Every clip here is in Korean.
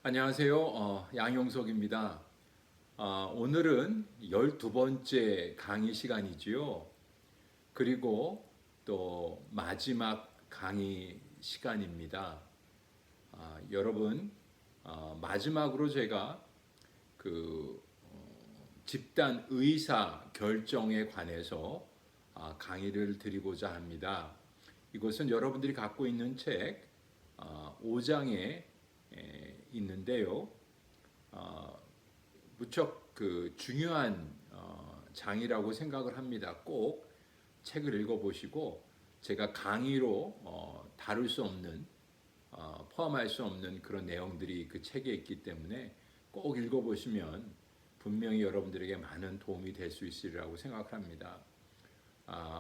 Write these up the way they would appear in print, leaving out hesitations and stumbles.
안녕하세요. 양용석입니다. 오늘은 12번째 강의 시간이지요. 그리고 또 마지막 강의 시간입니다. 여러분, 마지막으로 제가 그 집단 의사 결정에 관해서 강의를 드리고자 합니다. 이것은 여러분들이 갖고 있는 책 5장에 있는데요. 무척 중요한 장이라고 생각을 합니다. 꼭 책을 읽어보시고 제가 강의로 다룰 수 없는 포함할 수 없는 그런 내용들이 그 책에 있기 때문에 꼭 읽어보시면 분명히 여러분들에게 많은 도움이 될 수 있으리라고 생각합니다.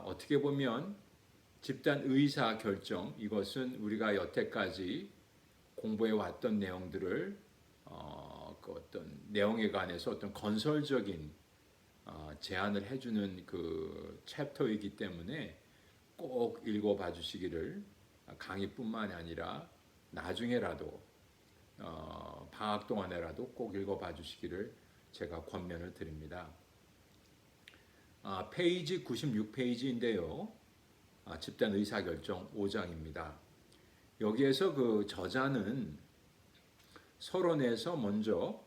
어떻게 보면 집단 의사 결정, 이것은 우리가 여태까지 공부해 왔던 내용들을 그 어떤 내용에 관해서 어떤 건설적인 제안을 해주는 그 챕터이기 때문에 꼭 읽어봐 주시기를, 강의뿐만이 아니라 나중에라도 방학 동안에라도 꼭 읽어봐 주시기를 제가 권면을 드립니다. 페이지 96페이지인데요. 집단 의사결정 5장입니다. 여기에서 그 저자는 서론에서 먼저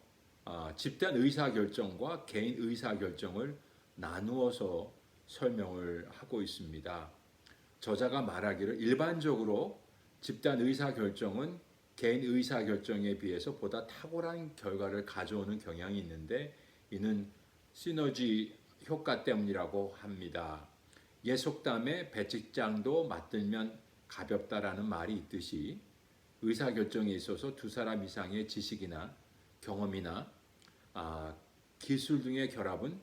집단 의사결정과 개인 의사결정을 나누어서 설명을 하고 있습니다. 저자가 말하기를 일반적으로 집단 의사결정은 개인 의사결정에 비해서 보다 탁월한 결과를 가져오는 경향이 있는데 이는 시너지 효과 때문이라고 합니다. 옛 속담에 배직장도 맞들면 가볍다라는 말이 있듯이 의사결정에 있어서 두 사람 이상의 지식이나 경험이나 기술 등의 결합은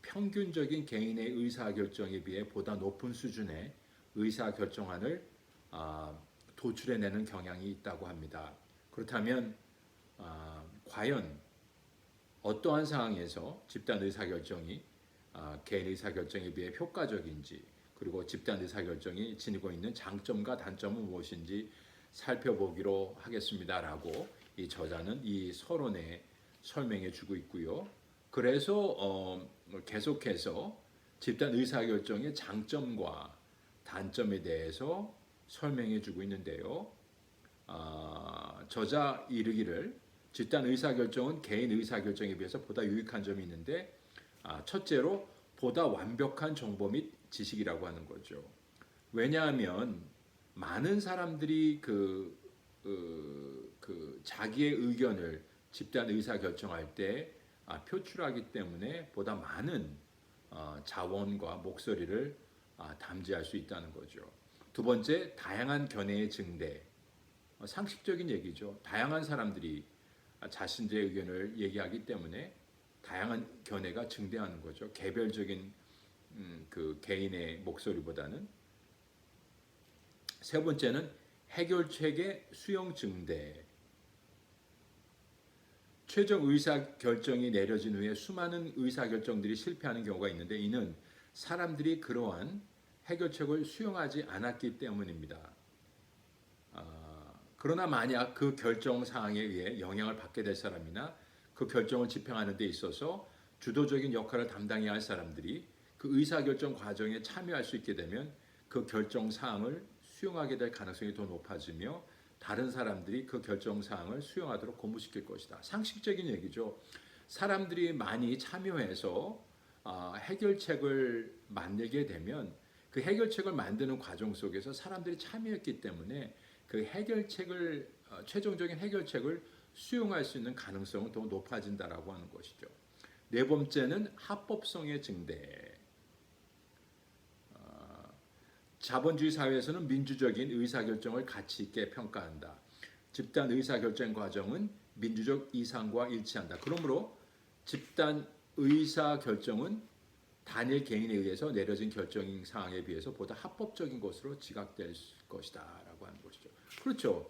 평균적인 개인의 의사결정에 비해 보다 높은 수준의 의사결정안을 도출해내는 경향이 있다고 합니다. 그렇다면 과연 어떠한 상황에서 집단 의사결정이 개인 의사결정에 비해 효과적인지, 그리고 집단 의사결정이 지니고 있는 장점과 단점은 무엇인지 살펴보기로 하겠습니다라고 이 저자는 이 서론에 설명해 주고 있고요. 그래서 계속해서 집단 의사결정의 장점과 단점에 대해서 설명해 주고 있는데요. 저자 이르기를 집단 의사결정은 개인 의사결정에 비해서 보다 유익한 점이 있는데 첫째로 보다 완벽한 정보 및 지식이라고 하는 거죠. 왜냐하면 많은 사람들이 자기의 의견을 집단 의사결정할 때 표출하기 때문에 보다 많은 자원과 목소리를 담지할 수 있다는 거죠. 두 번째, 다양한 견해의 증대. 상식적인 얘기죠. 다양한 사람들이 자신의 의견을 얘기하기 때문에 다양한 견해가 증대하는 거죠. 개별적인 그 개인의 목소리보다는. 세 번째는 해결책의 수용 증대. 최종 의사결정이 내려진 후에 수많은 의사결정들이 실패하는 경우가 있는데 이는 사람들이 그러한 해결책을 수용하지 않았기 때문입니다. 그러나 만약 그 결정 사항에 의해 영향을 받게 될 사람이나 그 결정을 집행하는 데 있어서 주도적인 역할을 담당해야 할 사람들이 그 의사결정 과정에 참여할 수 있게 되면 그 결정 사항을 수용하게 될 가능성이 더 높아지며 다른 사람들이 그 결정 사항을 수용하도록 고무시킬 것이다. 상식적인 얘기죠. 사람들이 많이 참여해서 해결책을 만들게 되면 그 해결책을 만드는 과정 속에서 사람들이 참여했기 때문에 그 해결책을 최종적인 해결책을 수용할 수 있는 가능성은 더 높아진다라고 하는 것이죠. 네 번째는 합법성의 증대. 자본주의 사회에서는 민주적인 의사결정을 가치 있게 평가한다. 집단 의사결정 과정은 민주적 이상과 일치한다. 그러므로 집단 의사결정은 단일 개인에 의해서 내려진 결정 사항에 비해서 보다 합법적인 것으로 지각될 것이다 라고 하는 것이죠. 그렇죠.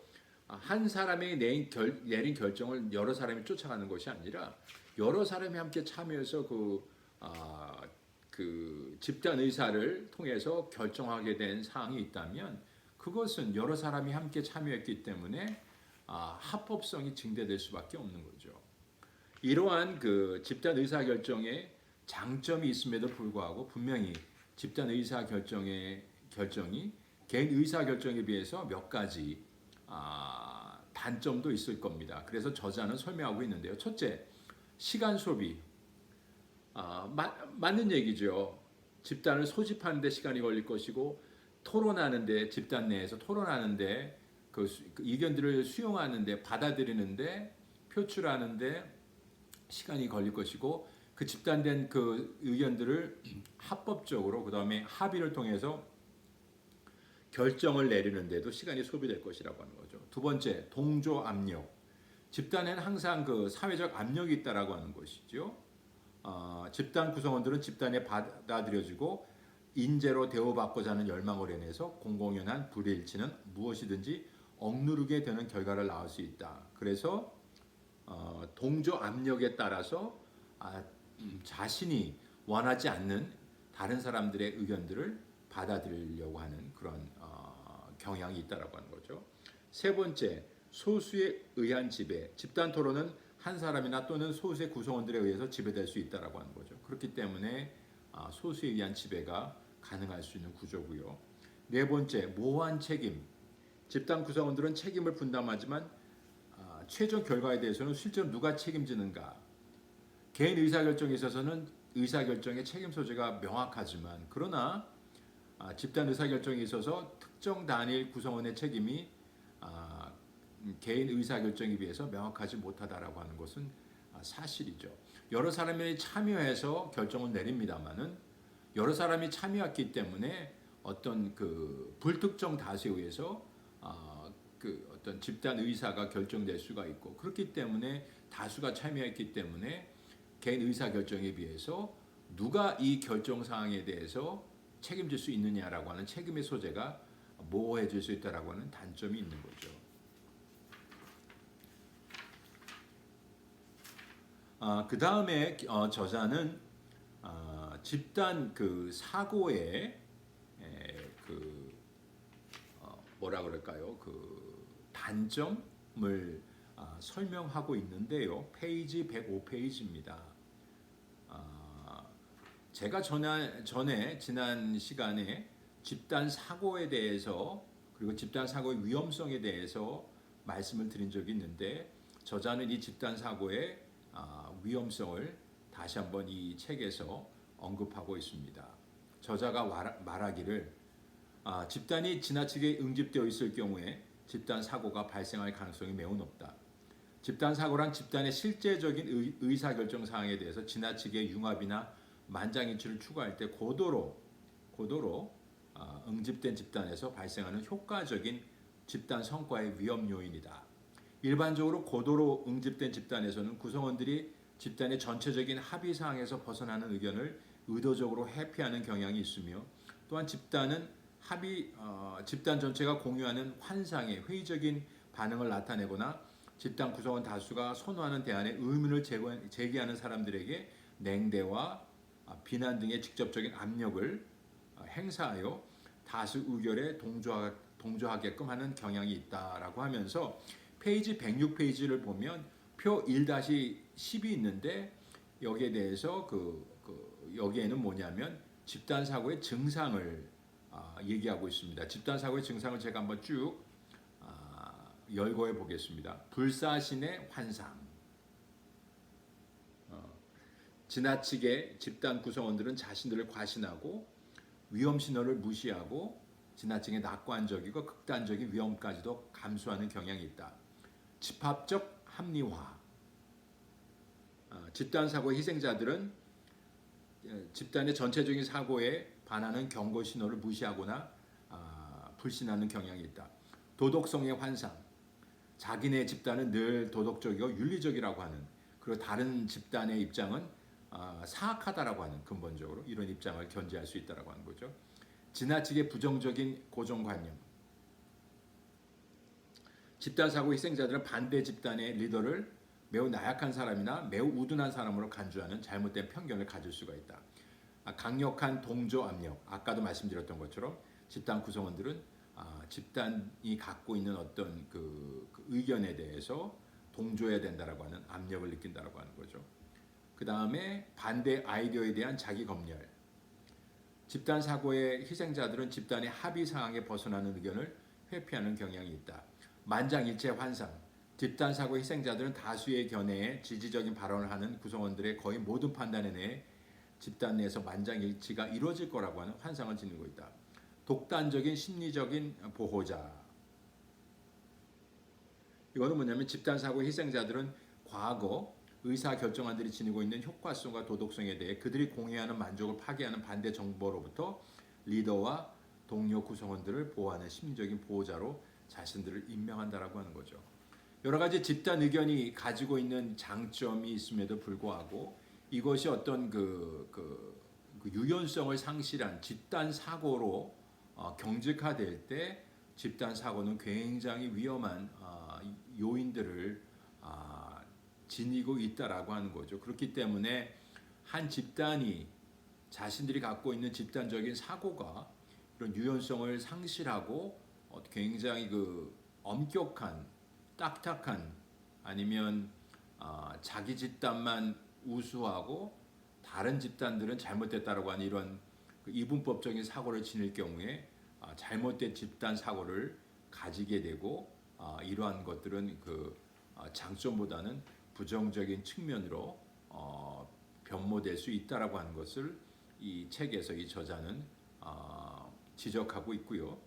한 사람이 내린 결정을 여러 사람이 쫓아가는 것이 아니라 여러 사람이 함께 참여해서 그 집단 의사를 통해서 결정하게 된 사항이 있다면 그것은 여러 사람이 함께 참여했기 때문에 합법성이 증대될 수밖에 없는 거죠. 이러한 그 집단 의사 결정에 장점이 있음에도 불구하고 분명히 집단 의사 결정이 개인 의사 결정에 비해서 몇 가지 단점도 있을 겁니다. 그래서 저자는 설명하고 있는데요. 첫째, 시간 소비. 맞는 얘기죠. 집단을 소집하는 데 시간이 걸릴 것이고 토론하는데 집단 내에서 토론하는데 그 의견들을 수용하는데 받아들이는데 표출하는데 시간이 걸릴 것이고 그 집단된 그 의견들을 합법적으로 그다음에 합의를 통해서 결정을 내리는데도 시간이 소비될 것이라고 하는 거죠. 두 번째, 동조 압력. 집단에는 항상 그 사회적 압력이 있다라고 하는 것이죠. 집단 구성원들은 집단에 받아들여지고 인재로 대우받고자 하는 열망을 해내서 공공연한 불일치는 무엇이든지 억누르게 되는 결과를 낳을 수 있다. 그래서 동조 압력에 따라서 자신이 원하지 않는 다른 사람들의 의견들을 받아들이려고 하는 그런 경향이 있다라고 하는 거죠. 세 번째, 소수에 의한 지배. 집단 토론은 한 사람이나 또는 소수의 구성원들에 의해서 지배될 수 있다라고 하는 거죠. 그렇기 때문에 소수에 의한 지배가 가능할 수 있는 구조고요. 네 번째, 모호한 책임. 집단 구성원들은 책임을 분담하지만 최종 결과에 대해서는 실제로 누가 책임지는가. 개인 의사결정에 있어서는 의사결정의 책임 소재가 명확하지만 그러나 집단 의사결정에 있어서 특정 단일 구성원의 책임이 개인 의사결정에 비해서 명확하지 못하다라고 하는 것은 사실이죠. 여러 사람이 참여해서 결정을 내립니다만은 여러 사람이 참여했기 때문에 어떤 그 불특정 다수에 의해서 그 어떤 집단 의사가 결정될 수가 있고 그렇기 때문에 다수가 참여했기 때문에 개인 의사 결정에 비해서 누가 이 결정 사항에 대해서 책임질 수 있느냐라고 하는 책임의 소재가 모호해질 수 있다라고 하는 단점이 있는 거죠. 그 다음에 저자는 집단 그 사고의 그 뭐라 그럴까요? 그 단점을 설명하고 있는데요. 페이지 105페이지입니다. 제가 전에 지난 시간에 집단 사고에 대해서 그리고 집단 사고의 위험성에 대해서 말씀을 드린 적이 있는데 저자는 이 집단 사고의 위험성을 다시 한번 이 책에서 언급하고 있습니다. 저자가 말하기를 집단이 지나치게 응집되어 있을 경우에 집단 사고가 발생할 가능성이 매우 높다. 집단 사고란 집단의 실제적인 의사결정 사항에 대해서 지나치게 융합이나 만장일치를 추구할 때 고도로 응집된 집단에서 발생하는 효과적인 집단 성과의 위험 요인이다. 일반적으로 고도로 응집된 집단에서는 구성원들이 집단의 전체적인 합의 사항에서 벗어나는 의견을 의도적으로 회피하는 경향이 있으며 또한 집단은 집단 전체가 공유하는 환상의 회의적인 반응을 나타내거나 집단 구성원 다수가 선호하는 대안에 의문을 제기하는 사람들에게 냉대와 비난 등의 직접적인 압력을 행사하여 다수 의견에 동조하게끔 하는 경향이 있다라고 하면서 페이지 106페이지를 보면 표 1-10이 있는데 여기에 대해서 여기에는 뭐냐면 집단 사고의 증상을 얘기하고 있습니다. 집단 사고의 증상을 제가 한번 쭉 열거해 보겠습니다. 불사신의 환상. 지나치게 집단 구성원들은 자신들을 과신하고 위험 신호를 무시하고 지나치게 낙관적이고 극단적인 위험까지도 감수하는 경향이 있다. 집합적 합리화. 집단 사고의 희생자들은 집단의 전체적인 사고에 반하는 경고 신호를 무시하거나 불신하는 경향이 있다. 도덕성의 환상. 자기네 집단은 늘 도덕적이고 윤리적이라고 하는 그리고 다른 집단의 입장은 사악하다라고 하는 근본적으로 이런 입장을 견지할 수 있다라고 하는 거죠. 지나치게 부정적인 고정관념. 집단 사고 희생자들은 반대 집단의 리더를 매우 나약한 사람이나 매우 우둔한 사람으로 간주하는 잘못된 편견을 가질 수가 있다. 강력한 동조 압력. 아까도 말씀드렸던 것처럼 집단 구성원들은 집단이 갖고 있는 어떤 그 의견에 대해서 동조해야 된다라고 하는 압력을 느낀다라고 하는 거죠. 그 다음에 반대 아이디어에 대한 자기 검열. 집단 사고의 희생자들은 집단의 합의 사항에 벗어나는 의견을 회피하는 경향이 있다. 만장일치 환상. 집단 사고 희생자들은 다수의 견해에 지지적인 발언을 하는 구성원들의 거의 모든 판단에 대해 집단 내에서 만장일치가 이루어질 거라고 하는 환상을 지니고 있다. 독단적인 심리적인 보호자. 이거는 뭐냐면 집단 사고 희생자들은 과거 의사결정안들이 지니고 있는 효과성과 도덕성에 대해 그들이 공유하는 만족을 파괴하는 반대 정보로부터 리더와 동료 구성원들을 보호하는 심리적인 보호자로 자신들을 임명한다라고 하는 거죠. 여러 가지 집단 의견이 가지고 있는 장점이 있음에도 불구하고 이것이 어떤 그 유연성을 상실한 집단 사고로 경직화될 때 집단 사고는 굉장히 위험한 요인들을 지니고 있다라고 하는 거죠. 그렇기 때문에 한 집단이 자신들이 갖고 있는 집단적인 사고가 이런 유연성을 상실하고 굉장히 엄격한 딱딱한 아니면 자기 집단만 우수하고 다른 집단들은 잘못됐다라고 하는 이런 이분법적인 사고를 지닐 경우에 잘못된 집단 사고를 가지게 되고 이러한 것들은 장점보다는 부정적인 측면으로 변모될 수 있다라고 하는 것을 이 책에서 이 저자는 지적하고 있고요.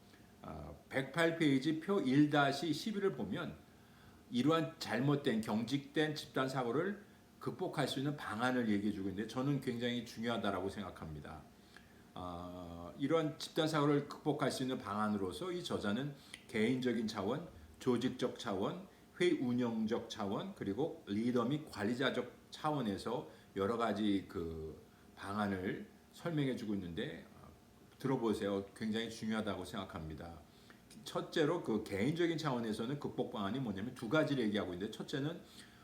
108페이지 표 1-11을 보면 이러한 잘못된 경직된 집단 사고를 극복할 수 있는 방안을 얘기해 주고 있는데 저는 굉장히 중요하다라고 생각합니다. 이러한 집단 사고를 극복할 수 있는 방안으로서 이 저자는 개인적인 차원, 조직적 차원, 회의 운영적 차원, 그리고 리더 및 관리자적 차원에서 여러 가지 방안을 설명해 주고 있는데 들어보세요. 굉장히 중요하다고 생각합니다. 첫째로 개인적인 차원에서는 극복 방안이 뭐냐면 두 가지를 얘기하고 있는데 첫째는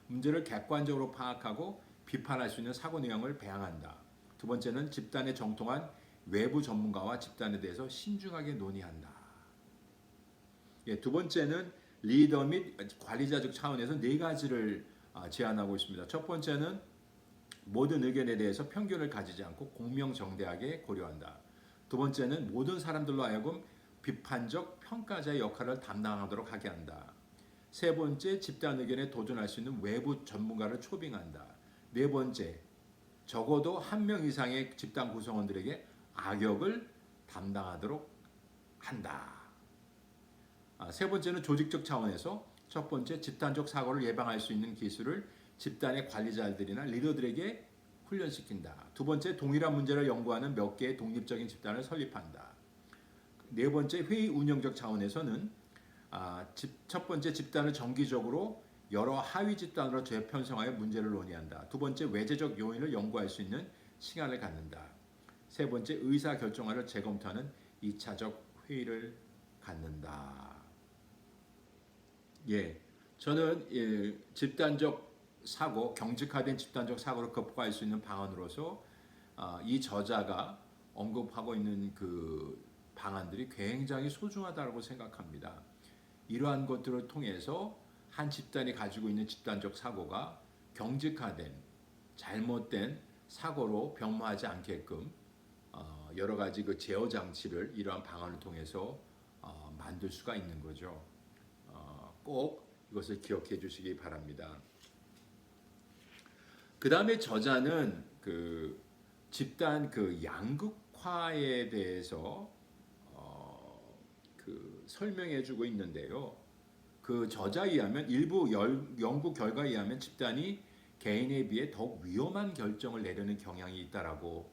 문제를 객관적으로 파악하고 비판할 수 있는 사고 내용을 배양한다. 두 번째는 집단에 정통한 외부 전문가와 집단에 대해서 신중하게 논의한다. 두 번째는 리더 및 관리자적 차원에서 네 가지를 제안하고 있습니다. 첫 번째는 모든 의견에 대해서 편견을 가지지 않고 공명정대하게 고려한다. 두 번째는 모든 사람들로 하여금 비판적 평가자의 역할을 담당하도록 하게 한다. 세 번째, 집단 의견에 도전할 수 있는 외부 전문가를 초빙한다. 네 번째, 적어도 한 명 이상의 집단 구성원들에게 악역을 담당하도록 한다. 세 번째는 조직적 차원에서 첫 번째, 집단적 사고를 예방할 수 있는 기술을 집단의 관리자들이나 리더들에게 훈련시킨다. 두 번째, 동일한 문제를 연구하는 몇 개의 독립적인 집단을 설립한다. 네 번째, 회의 운영적 차원에서는 첫 번째, 집단을 정기적으로 여러 하위 집단으로 재편성하여 문제를 논의한다. 두 번째, 외재적 요인을 연구할 수 있는 시간을 갖는다. 세 번째, 의사결정안을 재검토하는 2차적 회의를 갖는다. 저는 집단적 사고, 경직화된 집단적 사고를 극복할 수 있는 방안으로서 이 저자가 언급하고 있는 방안들이 굉장히 소중하다고 생각합니다. 이러한 것들을 통해서 한 집단이 가지고 있는 집단적 사고가 경직화된 잘못된 사고로 변모하지 않게끔 여러 가지 제어 장치를 이러한 방안을 통해서 만들 수가 있는 거죠. 꼭 이것을 기억해 주시기 바랍니다. 그 다음에 저자는 집단 양극화에 대해서 설명해 주고 있는데요. 저자에 의하면 일부 연구 결과에 의하면 집단이 개인에 비해 더욱 위험한 결정을 내리는 경향이 있다라고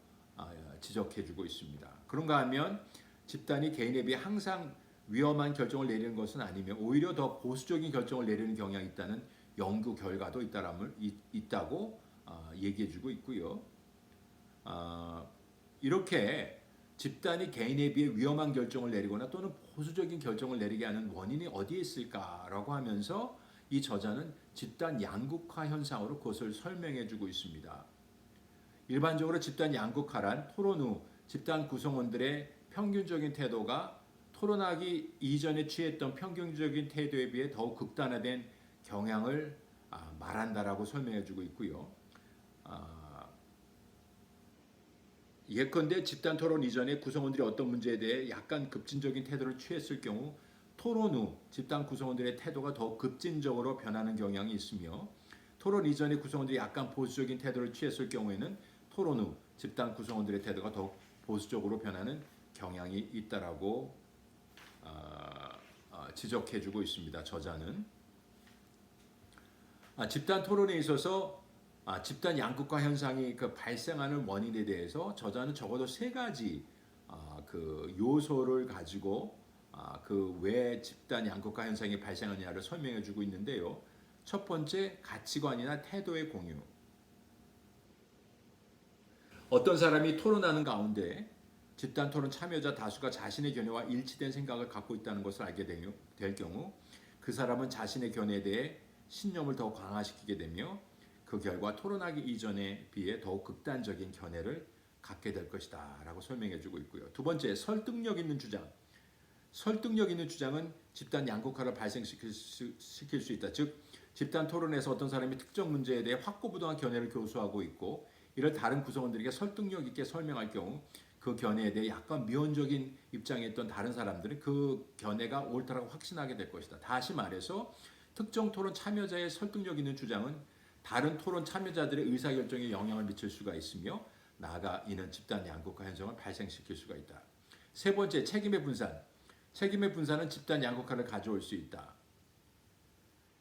지적해 주고 있습니다. 그런가 하면 집단이 개인에 비해 항상 위험한 결정을 내리는 것은 아니며 오히려 더 보수적인 결정을 내리는 경향이 있다는 연구 결과도 있다고 얘기해 주고 있고요. 이렇게 집단이 개인에 비해 위험한 결정을 내리거나 또는 보수적인 결정을 내리게 하는 원인이 어디에 있을까라고 하면서 이 저자는 집단 양극화 현상으로 그것을 설명해 주고 있습니다. 일반적으로 집단 양극화란 토론 후 집단 구성원들의 평균적인 태도가 토론하기 이전에 취했던 평균적인 태도에 비해 더욱 극단화된 경향을 말한다라고 설명해주고 있고요. 예컨대 집단 토론 이전에 구성원들이 어떤 문제에 대해 약간 급진적인 태도를 취했을 경우 토론 후 집단 구성원들의 태도가 더욱 급진적으로 변하는 경향이 있으며 토론 이전에 구성원들이 약간 보수적인 태도를 취했을 경우에는 토론 후 집단 구성원들의 태도가 더욱 보수적으로 변하는 경향이 있다라고 지적해주고 있습니다. 저자는 집단 토론에 있어서 집단 양극화 현상이 발생하는 원인에 대해서 저자는 적어도 세 가지 그 요소를 가지고 그 왜 집단 양극화 현상이 발생하느냐를 설명해주고 있는데요. 첫 번째, 가치관이나 태도의 공유. 어떤 사람이 토론하는 가운데 집단 토론 참여자 다수가 자신의 견해와 일치된 생각을 갖고 있다는 것을 알게 될 경우 그 사람은 자신의 견해에 대해 신념을 더 강화시키게 되며 그 결과 토론하기 이전에 비해 더욱 극단적인 견해를 갖게 될 것이다 라고 설명해주고 있고요. 두 번째, 설득력 있는 주장. 설득력 있는 주장은 집단 양극화를 발생시킬 수 있다. 즉, 집단 토론에서 어떤 사람이 특정 문제에 대해 확고부동한 견해를 교수하고 있고 이를 다른 구성원들에게 설득력 있게 설명할 경우 그 견해에 대해 약간 미온적인 입장에 있던 다른 사람들은 그 견해가 옳다라고 확신하게 될 것이다. 다시 말해서 특정 토론 참여자의 설득력 있는 주장은 다른 토론 참여자들의 의사결정에 영향을 미칠 수가 있으며 나아가 이는 집단 양극화 현상을 발생시킬 수가 있다. 세 번째, 책임의 분산. 책임의 분산은 집단 양극화를 가져올 수 있다.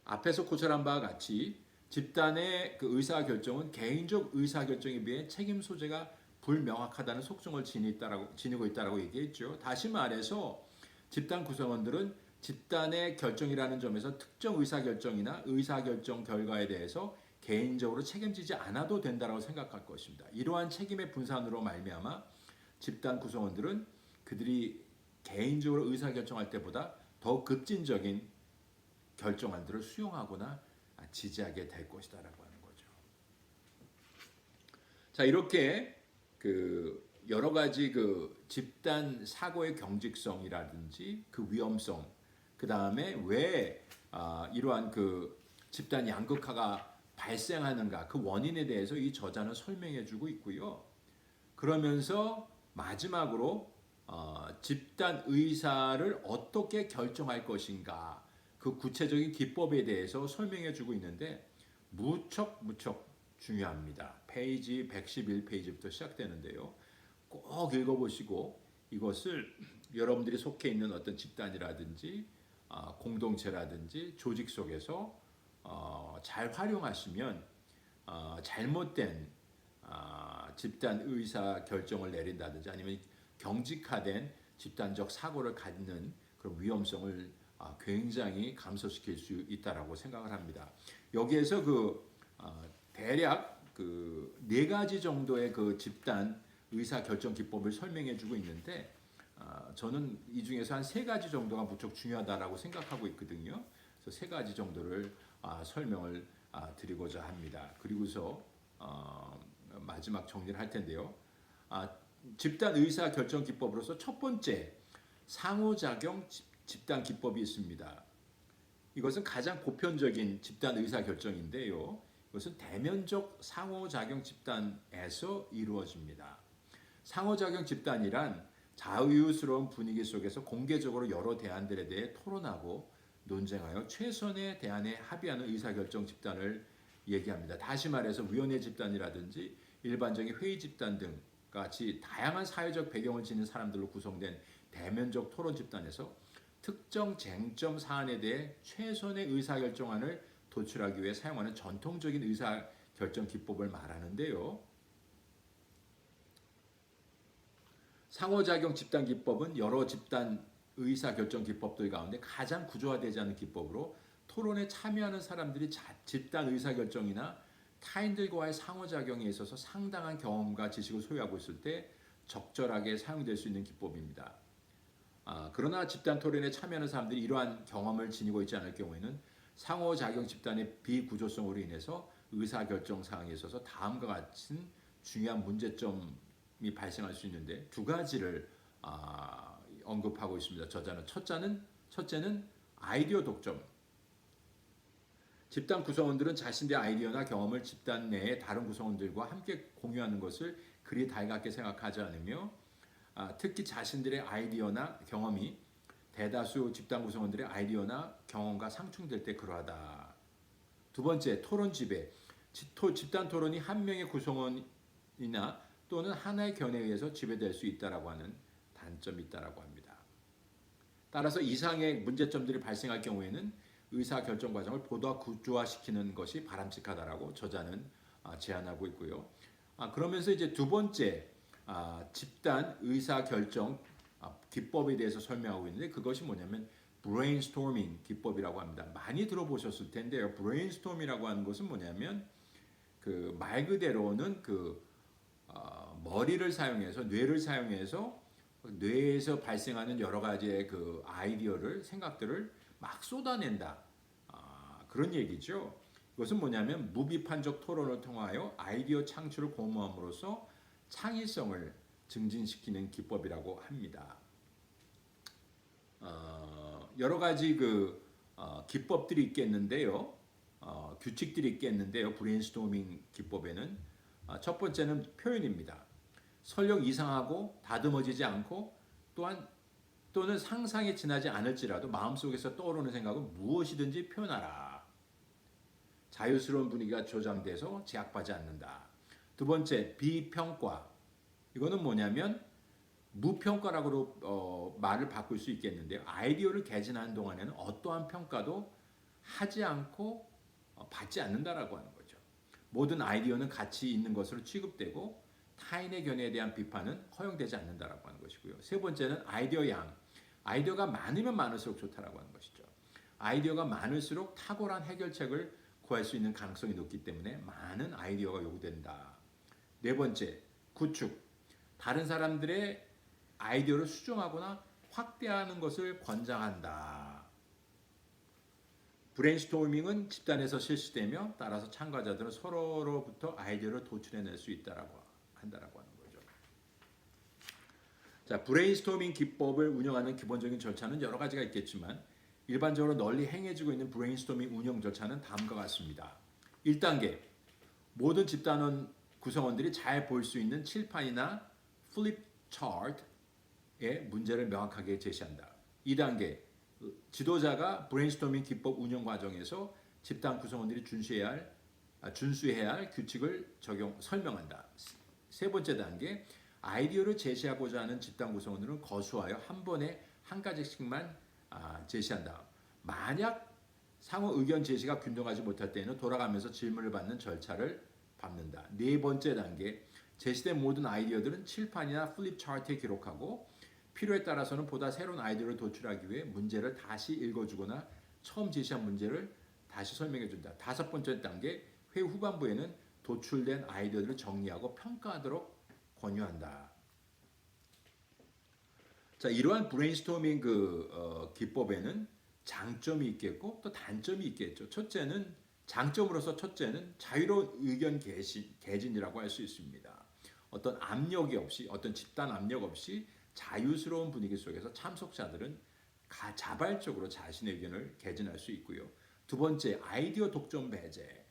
앞에서 고찰한 바와 같이 집단의 그 의사결정은 개인적 의사결정에 비해 책임 소재가 불명확하다는 속성을 지니고 있다고 얘기했죠. 다시 말해서 집단 구성원들은 집단의 결정이라는 점에서 특정 의사결정이나 의사결정 결과에 대해서 개인적으로 책임지지 않아도 된다고 생각할 것입니다. 이러한 책임의 분산으로 말미암아 집단 구성원들은 그들이 개인적으로 의사결정할 때보다 더 급진적인 결정안들을 수용하거나 지지하게 될 것이다라고 하는 거죠. 자, 이렇게 그 여러 가지 그 집단 사고의 경직성이라든지 그 위험성, 그 다음에 왜 이러한 그 집단 양극화가 발생하는가 그 원인에 대해서 이 저자는 설명해주고 있고요. 그러면서 마지막으로 집단 의사를 어떻게 결정할 것인가 그 구체적인 기법에 대해서 설명해주고 있는데 무척 중요합니다. 페이지 111페이지부터 시작되는데요. 꼭 읽어보시고 이것을 여러분들이 속해 있는 어떤 집단이라든지 공동체라든지 조직 속에서 잘 활용하시면 잘못된 집단 의사 결정을 내린다든지 아니면 경직화된 집단적 사고를 갖는 그런 위험성을 굉장히 감소시킬 수 있다라고 생각을 합니다. 여기에서 대략 그 네 가지 정도의 그 집단 의사 결정 기법을 설명해주고 있는데 저는 이 중에서 한 세 가지 정도가 무척 중요하다라고 생각하고 있거든요. 그래서 세 가지 정도를 설명을 드리고자 합니다. 그리고서 마지막 정리를 할 텐데요. 집단 의사 결정 기법으로서 첫 번째 상호작용 집단 기법이 있습니다. 이것은 가장 보편적인 집단 의사 결정인데요. 이것은 대면적 상호작용 집단에서 이루어집니다. 상호작용 집단이란 자유스러운 분위기 속에서 공개적으로 여러 대안들에 대해 토론하고 논쟁하여 최선의 대안에 합의하는 의사결정 집단을 얘기합니다. 다시 말해서 위원회 집단이라든지 일반적인 회의 집단 등 같이 다양한 사회적 배경을 지닌 사람들로 구성된 대면적 토론 집단에서 특정 쟁점 사안에 대해 최선의 의사결정안을 도출하기 위해 사용하는 전통적인 의사결정 기법을 말하는데요. 상호작용 집단 기법은 여러 집단 의사결정 기법들 가운데 가장 구조화되지 않은 기법으로 토론에 참여하는 사람들이 집단 의사결정이나 타인들과의 상호작용에 있어서 상당한 경험과 지식을 소유하고 있을 때 적절하게 사용될 수 있는 기법입니다. 그러나 집단 토론에 참여하는 사람들이 이러한 경험을 지니고 있지 않을 경우에는 상호작용 집단의 비구조성으로 인해서 의사결정 사항에 있어서 다음과 같은 중요한 문제점이 발생할 수 있는데 두 가지를 언급하고 있습니다. 저자는 첫째는 아이디어 독점. 집단 구성원들은 자신들의 아이디어나 경험을 집단 내의 다른 구성원들과 함께 공유하는 것을 그리 달갑게 생각하지 않으며 특히 자신들의 아이디어나 경험이 대다수 집단 구성원들의 아이디어나 경험과 상충될 때 그러하다. 두 번째, 토론 지배. 집단 토론이 한 명의 구성원이나 또는 하나의 견해에 의해서 지배될 수 있다라고 하는 단점이 있다라고 합니다. 따라서 이상의 문제점들이 발생할 경우에는 의사 결정 과정을 보다 구조화시키는 것이 바람직하다라고 저자는 제안하고 있고요. 그러면서 이제 두 번째 집단 의사 결정 기법에 대해서 설명하고 있는데 그것이 뭐냐면 브레인스토밍 기법이라고 합니다. 많이 들어보셨을 텐데요. 브레인스토밍이라고 하는 것은 뭐냐면 그 말 그대로는 머리를 사용해서 뇌를 사용해서 뇌에서 발생하는 여러 가지의 그 아이디어를 생각들을 막 쏟아낸다. 그런 얘기죠. 이것은 뭐냐면 무비판적 토론을 통하여 아이디어 창출을 공모함으로써 창의성을 증진시키는 기법이라고 합니다. 여러 가지 기법들이 있겠는데요. 규칙들이 있겠는데요. 브레인스토밍 기법에는 첫 번째는 표현입니다. 설령 이상하고 다듬어지지 않고 또는 상상에 지나지 않을지라도 마음속에서 떠오르는 생각은 무엇이든지 표현하라. 자유스러운 분위기가 조장돼서 제약받지 않는다. 두 번째, 비평가. 이거는 뭐냐면 무평가라고 말을 바꿀 수 있겠는데요. 아이디어를 개진하는 동안에는 어떠한 평가도 하지 않고 받지 않는다라고 하는 거죠. 모든 아이디어는 가치 있는 것으로 취급되고 타인의 견해에 대한 비판은 허용되지 않는다라고 하는 것이고요. 세 번째는 아이디어 양. 아이디어가 많으면 많을수록 좋다라고 하는 것이죠. 아이디어가 많을수록 탁월한 해결책을 구할 수 있는 가능성이 높기 때문에 많은 아이디어가 요구된다. 네 번째, 구축. 다른 사람들의 아이디어를 수정하거나 확대하는 것을 권장한다. 브레인스토밍은 집단에서 실시되며 따라서 참가자들은 서로로부터 아이디어를 도출해낼 수 있다라고 한다라고 하는 거죠. 자, 브레인스토밍 기법을 운영하는 기본적인 절차는 여러 가지가 있겠지만 일반적으로 널리 행해지고 있는 브레인스토밍 운영 절차는 다음과 같습니다. 1단계, 모든 집단원 구성원들이 잘 볼 수 있는 칠판이나 플립 차트에 문제를 명확하게 제시한다. 2단계, 지도자가 브레인스토밍 기법 운영 과정에서 집단 구성원들이 준수해야 할 규칙을 설명한다. 세 번째 단계, 아이디어를 제시하고자 하는 집단 구성원들은 거수하여 한 번에 한 가지씩만 제시한다. 만약 상호 의견 제시가 균등하지 못할 때에는 돌아가면서 질문을 받는 절차를 밟는다. 네 번째 단계, 제시된 모든 아이디어들은 칠판이나 플립 차트에 기록하고 필요에 따라서는 보다 새로운 아이디어를 도출하기 위해 문제를 다시 읽어주거나 처음 제시한 문제를 다시 설명해준다. 다섯 번째 단계, 회의 후반부에는 도출된 아이디어들을 정리하고 평가하도록 권유한다. 자, 이러한 브레인스토밍 기법에는 장점이 있겠고 또 단점이 있겠죠. 장점으로서 첫째는 자유로운 의견 개진이라고 할 수 있습니다. 어떤 압력이 없이, 어떤 집단 압력 없이 자유스러운 분위기 속에서 참석자들은 자발적으로 자신의 의견을 개진할 수 있고요. 두 번째, 아이디어 독점 배제.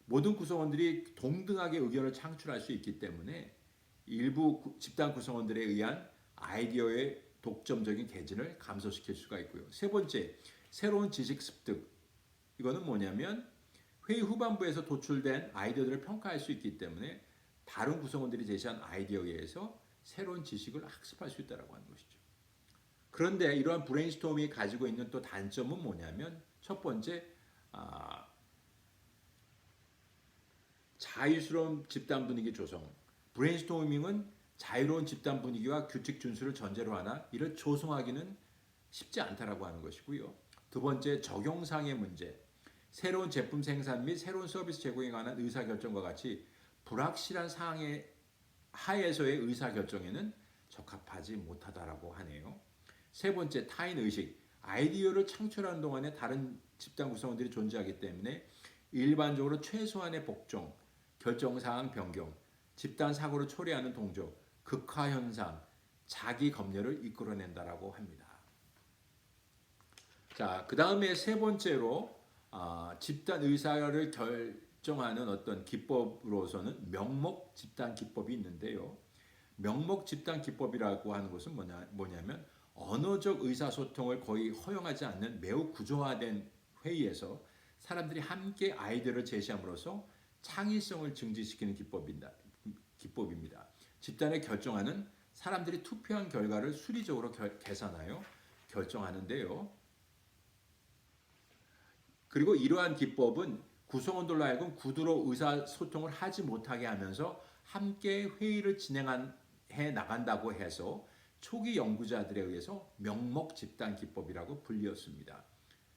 모든 구성원들이 동등하게 의견을 창출할 수 있기 때문에 일부 집단 구성원들에 의한 아이디어의 독점적인 개진을 감소시킬 수가 있고요. 세 번째, 새로운 지식 습득. 이거는 뭐냐면 회의 후반부에서 도출된 아이디어들을 평가할 수 있기 때문에 다른 구성원들이 제시한 아이디어에 의해서 새로운 지식을 학습할 수 있다고 하는 것이죠. 그런데 이러한 브레인스토밍이 가지고 있는 또 단점은 뭐냐면 첫 번째, 자유스러운 집단 분위기 조성. 브레인스토밍은 자유로운 집단 분위기와 규칙 준수를 전제로 하나 이를 조성하기는 쉽지 않다라고 하는 것이고요. 두 번째, 적용상의 문제. 새로운 제품 생산 및 새로운 서비스 제공에 관한 의사결정과 같이 불확실한 사항의 하에서의 의사결정에는 적합하지 못하다라고 하네요. 세 번째, 타인의식. 아이디어를 창출하는 동안에 다른 집단 구성원들이 존재하기 때문에 일반적으로 최소한의 복종, 결정사항 변경, 집단 사고를 초래하는 동조, 극화현상, 자기 검열을 이끌어낸다라고 합니다. 자, 그 다음에 세 번째로 집단 의사를 결정하는 어떤 기법으로서는 명목 집단 기법이 있는데요. 명목 집단 기법이라고 하는 것은 뭐냐면 언어적 의사소통을 거의 허용하지 않는 매우 구조화된 회의에서 사람들이 함께 아이디어를 제시함으로써 창의성을 증진시키는 기법입니다. 집단의 결정하는 사람들이 투표한 결과를 수리적으로 계산하여 결정하는데요. 그리고 이러한 기법은 구성원들로 하여금 구두로 의사소통을 하지 못하게 하면서 함께 회의를 진행해 나간다고 해서 초기 연구자들에 의해서 명목 집단 기법이라고 불리었습니다.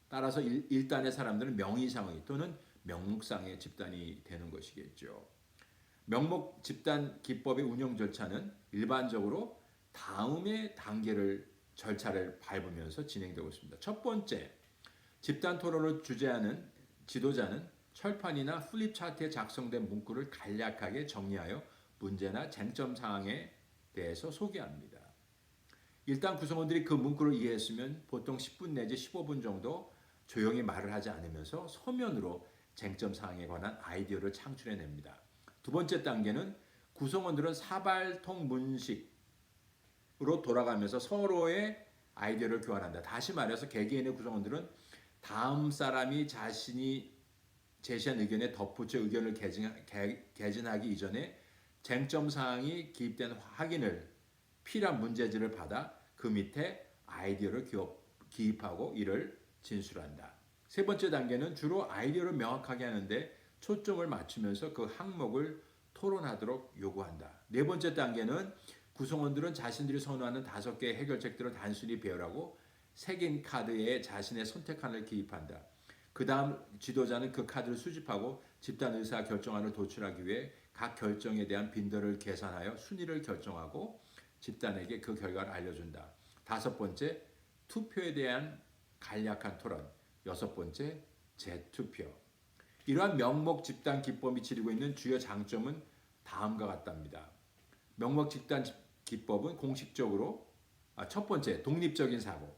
따라서 일단의 사람들은 명의상의 또는 명목상의 집단이 되는 것이겠죠. 명목 집단 기법의 운영 절차는 일반적으로 다음의 절차를 밟으면서 진행되고 있습니다. 첫 번째, 집단 토론을 주재하는 지도자는 철판이나 플립 차트에 작성된 문구를 간략하게 정리하여 문제나 쟁점 사항에 대해서 소개합니다. 일단 구성원들이 그 문구를 이해했으면 보통 10분 내지 15분 정도 조용히 말을 하지 않으면서 서면으로 쟁점 사항에 관한 아이디어를 창출해냅니다. 두 번째 단계는 구성원들은 사발통 문식으로 돌아가면서 서로의 아이디어를 교환한다. 다시 말해서 개개인의 구성원들은 다음 사람이 자신이 제시한 의견에 덧붙여 의견을 개진하기 이전에 쟁점 사항이 기입된 확인을 필요한 문제지를 받아 그 밑에 아이디어를 기입하고 이를 진술한다. 세 번째 단계는 주로 아이디어를 명확하게 하는데 초점을 맞추면서 그 항목을 토론하도록 요구한다. 네 번째 단계는 구성원들은 자신들이 선호하는 5개의 해결책들을 단순히 배열하고 색인 카드에 자신의 선택안을 기입한다. 그 다음 지도자는 그 카드를 수집하고 집단 의사 결정안을 도출하기 위해 각 결정에 대한 빈도를 계산하여 순위를 결정하고 집단에게 그 결과를 알려준다. 다섯 번째, 투표에 대한 간략한 토론. 여섯 번째, 재투표. 이러한 명목 집단 기법이 지니고 있는 주요 장점은 다음과 같답니다. 명목 집단 기법은 공식적으로 첫 번째, 독립적인 사고.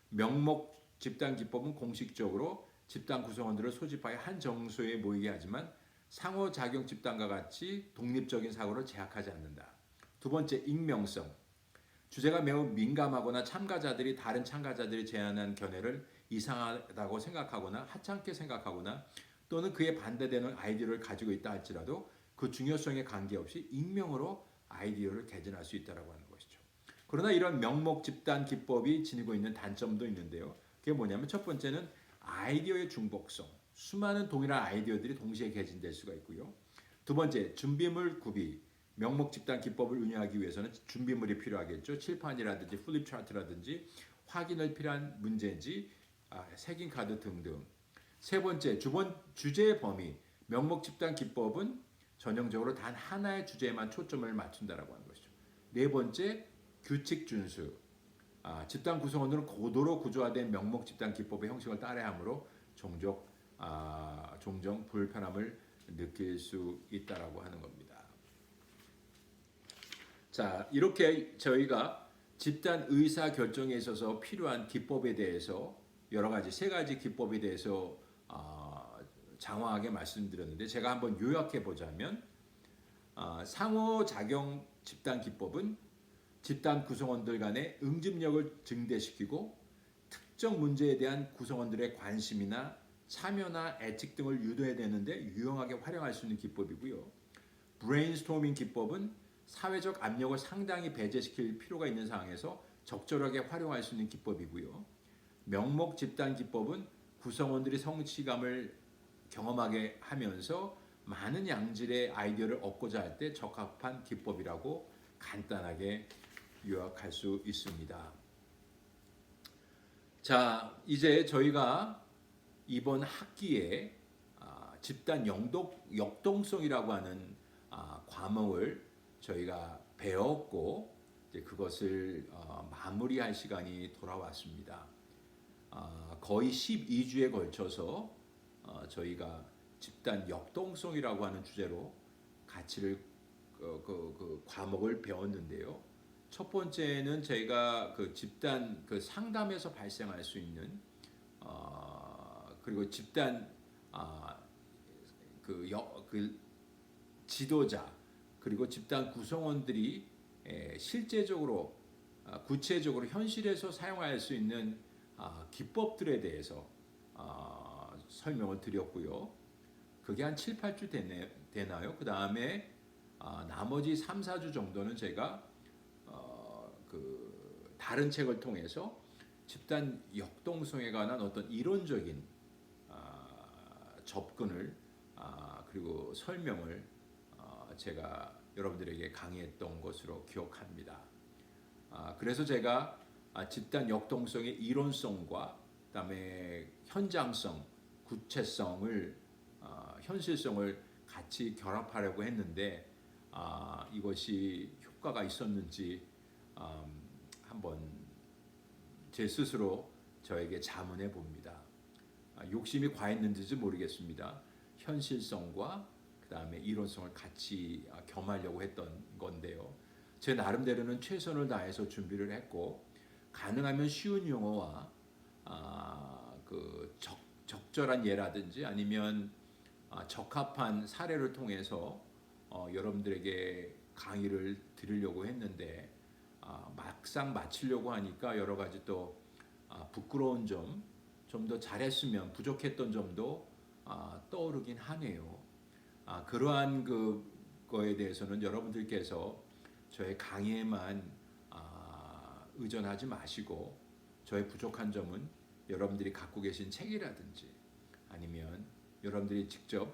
명목 집단 기법은 공식적으로 집단 구성원들을 소집하여 한 정소에 모이게 하지만 상호작용 집단과 같이 독립적인 사고를 제약하지 않는다. 두 번째, 익명성. 주제가 매우 민감하거나 참가자들이 다른 참가자들이 제안한 견해를 이상하다고 생각하거나 하찮게 생각하거나 또는 그에 반대되는 아이디어를 가지고 있다 할지라도 그 중요성에 관계없이 익명으로 아이디어를 개진할 수 있다고 하는 것이죠. 그러나 이런 명목 집단 기법이 지니고 있는 단점도 있는데요. 그게 뭐냐면 첫 번째는 아이디어의 중복성. 수많은 동일한 아이디어들이 동시에 개진될 수가 있고요. 두 번째, 준비물 구비. 명목 집단 기법을 운영하기 위해서는 준비물이 필요하겠죠. 칠판이라든지 플립 차트라든지 확인을 필요한 문제지, 색인 카드 등등. 세 번째, 주제의 범위. 명목 집단 기법은 전형적으로 단 하나의 주제에만 초점을 맞춘다라고 하는 것이죠. 네 번째, 규칙 준수. 집단 구성원들은 고도로 구조화된 명목 집단 기법의 형식을 따라하므로 종종 불편함을 느낄 수 있다라고 하는 겁니다. 자, 이렇게 저희가 집단 의사 결정에 있어서 필요한 기법에 대해서 여러 가지 세 가지 기법에 대해서 장황하게 말씀드렸는데 제가 한번 요약해 보자면 상호작용 집단 기법은 집단 구성원들 간의 응집력을 증대시키고 특정 문제에 대한 구성원들의 관심이나 참여나 애측 등을 유도해내는데 유용하게 활용할 수 있는 기법이고요. 브레인스토밍 기법은 사회적 압력을 상당히 배제시킬 필요가 있는 상황에서 적절하게 활용할 수 있는 기법이고요. 명목 집단 기법은 구성원들이 성취감을 경험하게 하면서 많은 양질의 아이디어를 얻고자 할 때 적합한 기법이라고 간단하게 요약할 수 있습니다. 자, 이제 저희가 이번 학기에 집단 역동성이라고 하는 과목을 저희가 배웠고 이제 그것을 마무리할 시간이 돌아왔습니다. 거의 12주에 걸쳐서 저희가 집단 역동성이라고 하는 주제로 가치를 그 과목을 배웠는데요. 첫 번째는 저희가 그 집단 그 상담에서 발생할 수 있는 그리고 집단 아, 그 지도자 그리고 집단 구성원들이 실제적으로 구체적으로 현실에서 사용할 수 있는 기법들에 대해서 설명을 드렸고요. 그게 한 7, 8주 되나요? 그 다음에 나머지 3, 4주 정도는 제가 그 다른 책을 통해서 집단 역동성에 관한 어떤 이론적인 접근을 그리고 설명을 제가 여러분들에게 강의했던 것으로 기억합니다. 그래서 제가 집단 역동성의 이론성과 그다음에 현장성, 구체성을 현실성을 같이 결합하려고 했는데 이것이 효과가 있었는지 한번 제 스스로 저에게 자문해 봅니다. 욕심이 과했는지도 모르겠습니다. 현실성과 그 다음에 이론성을 같이 겸하려고 했던 건데요. 제 나름대로는 최선을 다해서 준비를 했고 가능하면 쉬운 용어와 그 적절한 예라든지 아니면 적합한 사례를 통해서 여러분들에게 강의를 드리려고 했는데 막상 마치려고 하니까 여러 가지 또 부끄러운 점, 좀 더 잘했으면 부족했던 점도 떠오르긴 하네요. 그러한 그거에 대해서는 여러분들께서 저의 강의에만 의존하지 마시고 저의 부족한 점은 여러분들이 갖고 계신 책이라든지 아니면 여러분들이 직접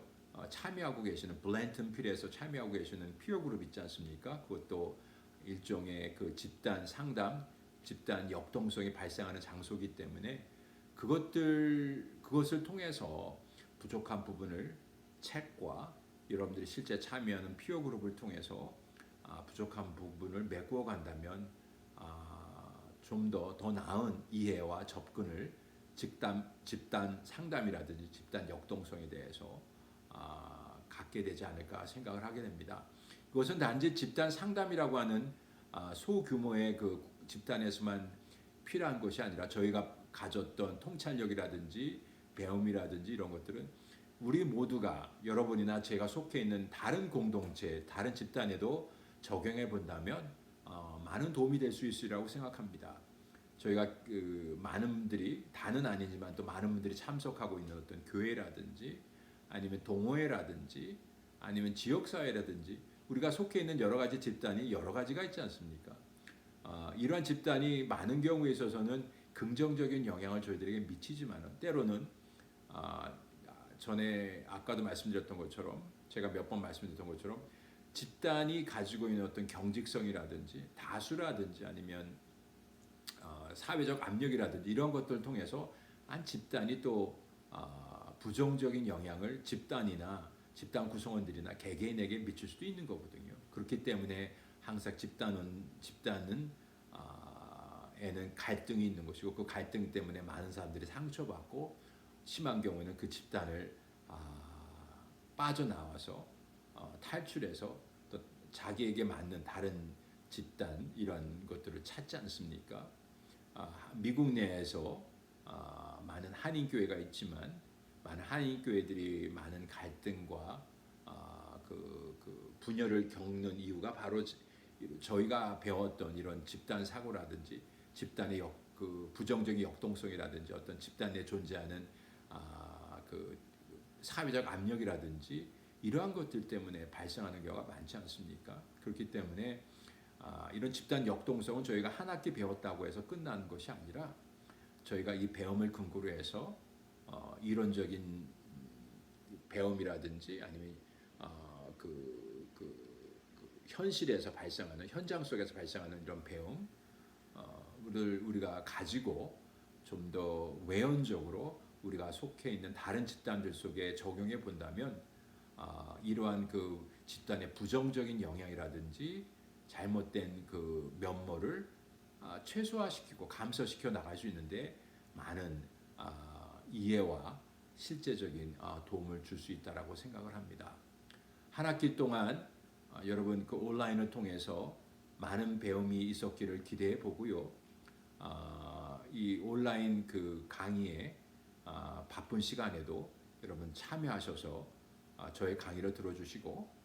참여하고 계시는 블렌튼 필에서 참여하고 계시는 피어 그룹 있지 않습니까? 그것도 일종의 그 집단 상담, 집단 역동성이 발생하는 장소이기 때문에 그것을 통해서 부족한 부분을 책과 여러분들이 실제 참여하는 피어 그룹을 통해서 부족한 부분을 메꾸어 간다면 좀 더 나은 이해와 접근을 집단 상담이라든지 집단 역동성에 대해서 갖게 되지 않을까 생각을 하게 됩니다. 이것은 단지 집단 상담이라고 하는 소규모의 그 집단에서만 필요한 것이 아니라 저희가 가졌던 통찰력이라든지 배움이라든지 이런 것들은 우리 모두가 여러분이나 제가 속해 있는 다른 공동체, 다른 집단에도 적용해 본다면 많은 도움이 될 수 있으리라고 생각합니다. 저희가 그 많은 분들이 다는 아니지만 또 많은 분들이 참석하고 있는 어떤 교회라든지 아니면 동호회라든지 아니면 지역사회라든지 우리가 속해 있는 여러 가지 집단이 여러 가지가 있지 않습니까? 이러한 집단이 많은 경우에 있어서는 긍정적인 영향을 저희들에게 미치지만 때로는 전에 아까도 말씀드렸던 것처럼 제가 몇 번 말씀드렸던 것처럼 집단이 가지고 있는 어떤 경직성이라든지 다수라든지 아니면 사회적 압력이라든지 이런 것들을 통해서 한 집단이 또 부정적인 영향을 집단이나 집단 구성원들이나 개개인에게 미칠 수도 있는 거거든요. 그렇기 때문에 항상 집단은 에는 갈등이 있는 것이고 그 갈등 때문에 많은 사람들이 상처받고 심한 경우는 그 집단을 빠져나와서 탈출해서 또 자기에게 맞는 다른 집단 이런 것들을 찾지 않습니까? 미국 내에서 많은 한인교회가 있지만 많은 한인교회들이 많은 갈등과 그 분열을 겪는 이유가 바로 저희가 배웠던 이런 집단 사고라든지 집단의 그 부정적인 역동성이라든지 어떤 집단에 존재하는 그 사회적 압력이라든지 이러한 것들 때문에 발생하는 경우가 많지 않습니까? 그렇기 때문에 이런 집단 역동성은 저희가 한 학기 배웠다고 해서 끝나는 것이 아니라 저희가 이 배움을 근거로 해서 이론적인 배움이라든지 아니면 현실에서 발생하는 현장 속에서 발생하는 이런 배움을 우리가 가지고 좀 더 외연적으로 우리가 속해 있는 다른 집단들 속에 적용해 본다면 이러한 그 집단의 부정적인 영향이라든지 잘못된 그 면모를 최소화시키고 감소시켜 나갈 수 있는데 많은 이해와 실제적인 도움을 줄 수 있다라고 생각을 합니다. 한 학기 동안 여러분 그 온라인을 통해서 많은 배움이 있었기를 기대해 보고요. 이 온라인 그 강의에 바쁜 시간에도 여러분 참여하셔서 저의 강의를 들어주시고,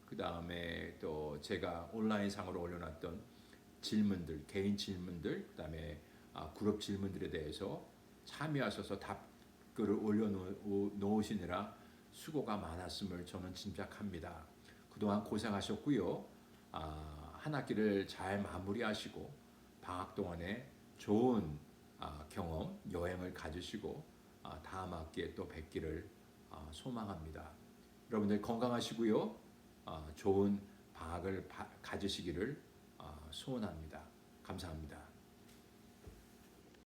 그 다음에 또 제가 온라인 상으로 올려놨던 질문들, 개인 질문들, 그 다음에 그룹 질문들에 대해서 참여하셔서 답글을 올려놓으시느라 수고가 많았음을 저는 짐작합니다. 그동안 고생하셨고요. 한 학기를 잘 마무리하시고 방학 동안에 좋은 경험, 여행을 가지시고 다음 학기에 또 뵙기를 소망합니다. 여러분들 건강하시고요. 좋은 방학을 가지시기를 소원합니다. 감사합니다.